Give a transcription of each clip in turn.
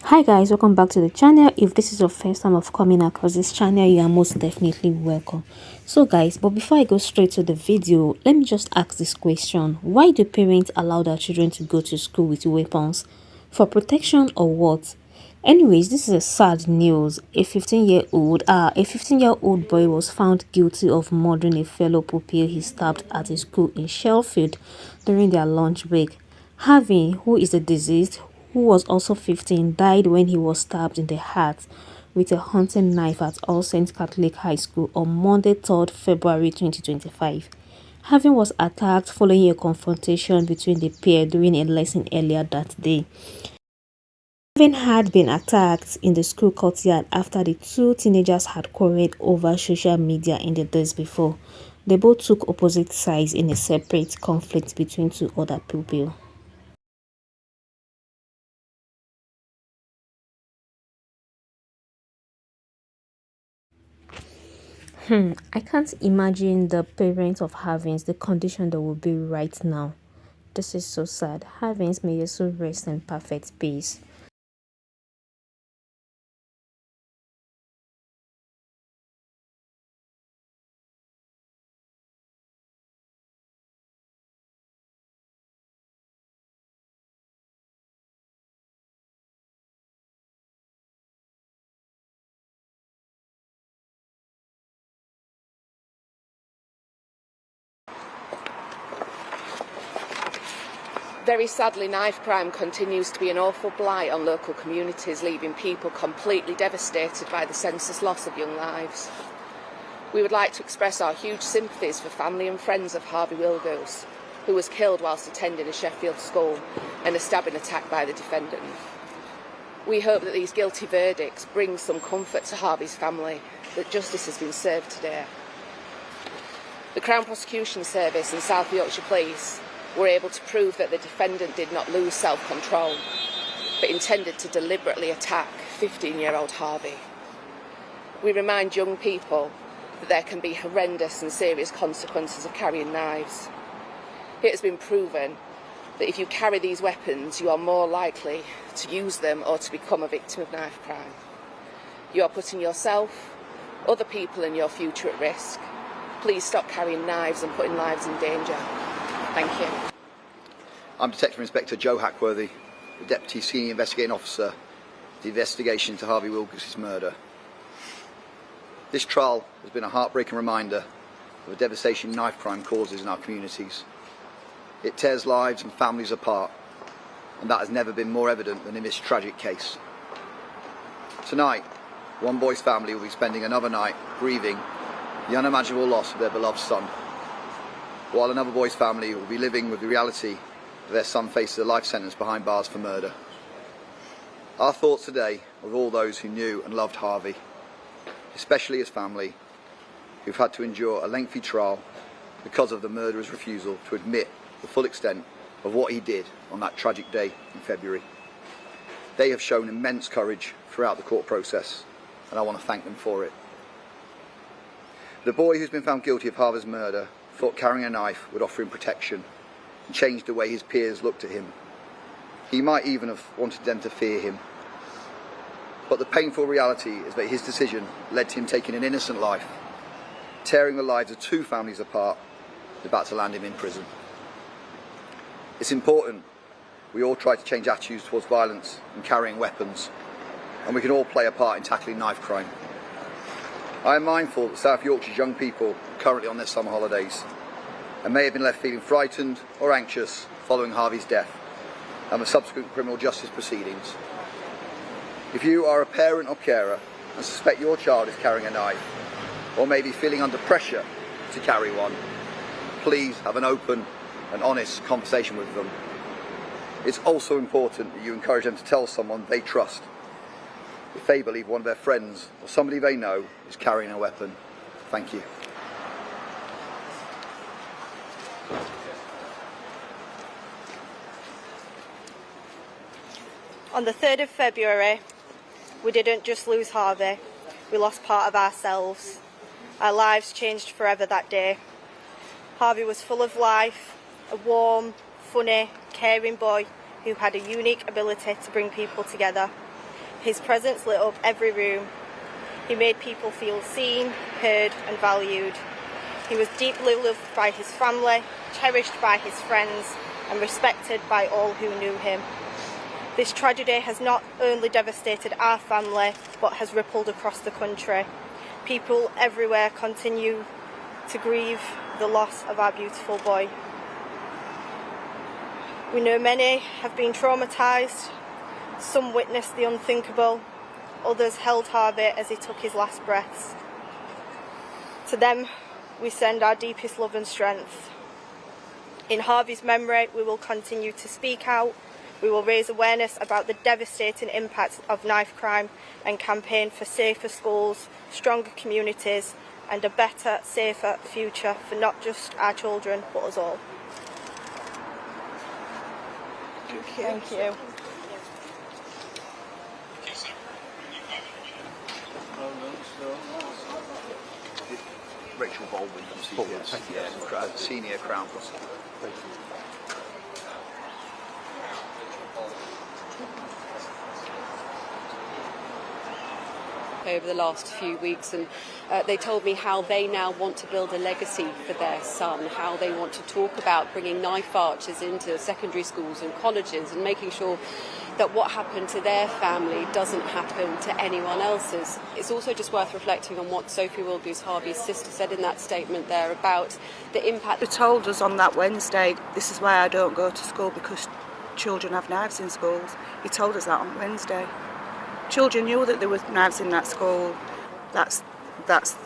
Hi guys, welcome back to the channel. If this is your first time of coming across this channel, you are most definitely welcome. So guys, but before I go straight to the video, let me just ask this question. Why do parents allow their children to go to school with weapons? For protection or what? Anyways, this is a sad news. A 15-year-old boy was found guilty of murdering a fellow pupil he stabbed at a school in Sheffield during their lunch break. Harvey, who is a deceased, who was also 15, died when he was stabbed in the heart with a hunting knife at All Saints Catholic High School on Monday, 3rd February 2025. Harvey was attacked following a confrontation between the pair during a lesson earlier that day. Harvey had been attacked in the school courtyard after the two teenagers had quarreled over social media in the days before. They both took opposite sides in a separate conflict between two other pupils. I can't imagine the parents of Havens, the condition that will be right now. This is so sad. Havens, may you so rest in perfect peace. Very sadly, knife crime continues to be an awful blight on local communities, leaving people completely devastated by the senseless loss of young lives. We would like to express our huge sympathies for family and friends of Harvey Wilgos, who was killed whilst attending a Sheffield school in a stabbing attack by the defendant. We hope that these guilty verdicts bring some comfort to Harvey's family, that justice has been served today. The Crown Prosecution Service and South Yorkshire Police were able to prove that the defendant did not lose self-control, but intended to deliberately attack 15-year-old Harvey. We remind young people that there can be horrendous and serious consequences of carrying knives. It has been proven that if you carry these weapons, you are more likely to use them or to become a victim of knife crime. You are putting yourself, other people and your future at risk. Please stop carrying knives and putting lives in danger. Thank you. I'm Detective Inspector Joe Hackworthy, the Deputy Senior Investigating Officer, the investigation into Harvey Wilgos' murder. This trial has been a heartbreaking reminder of the devastation knife crime causes in our communities. It tears lives and families apart, and that has never been more evident than in this tragic case. Tonight, one boy's family will be spending another night grieving the unimaginable loss of their beloved son, while another boy's family will be living with the reality that their son faces a life sentence behind bars for murder. Our thoughts today are with all those who knew and loved Harvey, especially his family, who've had to endure a lengthy trial because of the murderer's refusal to admit the full extent of what he did on that tragic day in February. They have shown immense courage throughout the court process, and I want to thank them for it. The boy who's been found guilty of Harvey's murder thought carrying a knife would offer him protection and change the way his peers looked at him. He might even have wanted them to fear him. But the painful reality is that his decision led to him taking an innocent life, tearing the lives of two families apart, about to land him in prison. It's important we all try to change attitudes towards violence and carrying weapons, and we can all play a part in tackling knife crime. I am mindful that South Yorkshire's young people are currently on their summer holidays and may have been left feeling frightened or anxious following Harvey's death and the subsequent criminal justice proceedings. If you are a parent or carer and suspect your child is carrying a knife, or may be feeling under pressure to carry one, please have an open and honest conversation with them. It's also important that you encourage them to tell someone they trust if they believe one of their friends or somebody they know is carrying a weapon. Thank you. On the 3rd of February, we didn't just lose Harvey, we lost part of ourselves. Our lives changed forever that day. Harvey was full of life, a warm, funny, caring boy who had a unique ability to bring people together. His presence lit up every room. He made people feel seen, heard and valued. He was deeply loved by his family, cherished by his friends and respected by all who knew him. This tragedy has not only devastated our family, but has rippled across the country. People everywhere continue to grieve the loss of our beautiful boy. We know many have been traumatised, some witnessed the unthinkable, others held Harvey as he took his last breaths. To them, we send our deepest love and strength. In Harvey's memory, we will continue to speak out. We will raise awareness about the devastating impacts of knife crime and campaign for safer schools, stronger communities and a better, safer future for not just our children but us all. Thank you. Thank you. Rachel Baldwin from CBS, yeah, senior Crown Plus. Thank you. Over the last few weeks, and they told me how they now want to build a legacy for their son, how they want to talk about bringing knife archers into secondary schools and colleges and making sure that what happened to their family doesn't happen to anyone else's. It's also just worth reflecting on what Sophie Wilgus, Harvey's sister, said in that statement there about the impact. They told us on that Wednesday, this is why I don't go to school, because children have knives in schools. He told us that on Wednesday. Children knew that there were knives in that school. That's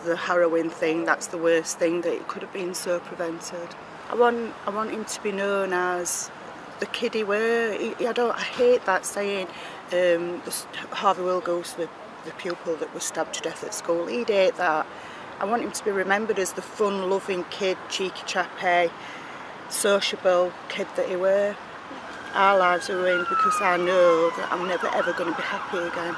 the harrowing thing. That's the worst thing, that it could have been so prevented. I want him to be known as the kid he were. I hate that saying. Harvey Wilgus, the pupil that was stabbed to death at school, he'd hate that. I want him to be remembered as the fun-loving kid, cheeky chappy, sociable kid that he were. Our lives are ruined because I know that I'm never ever going to be happy again.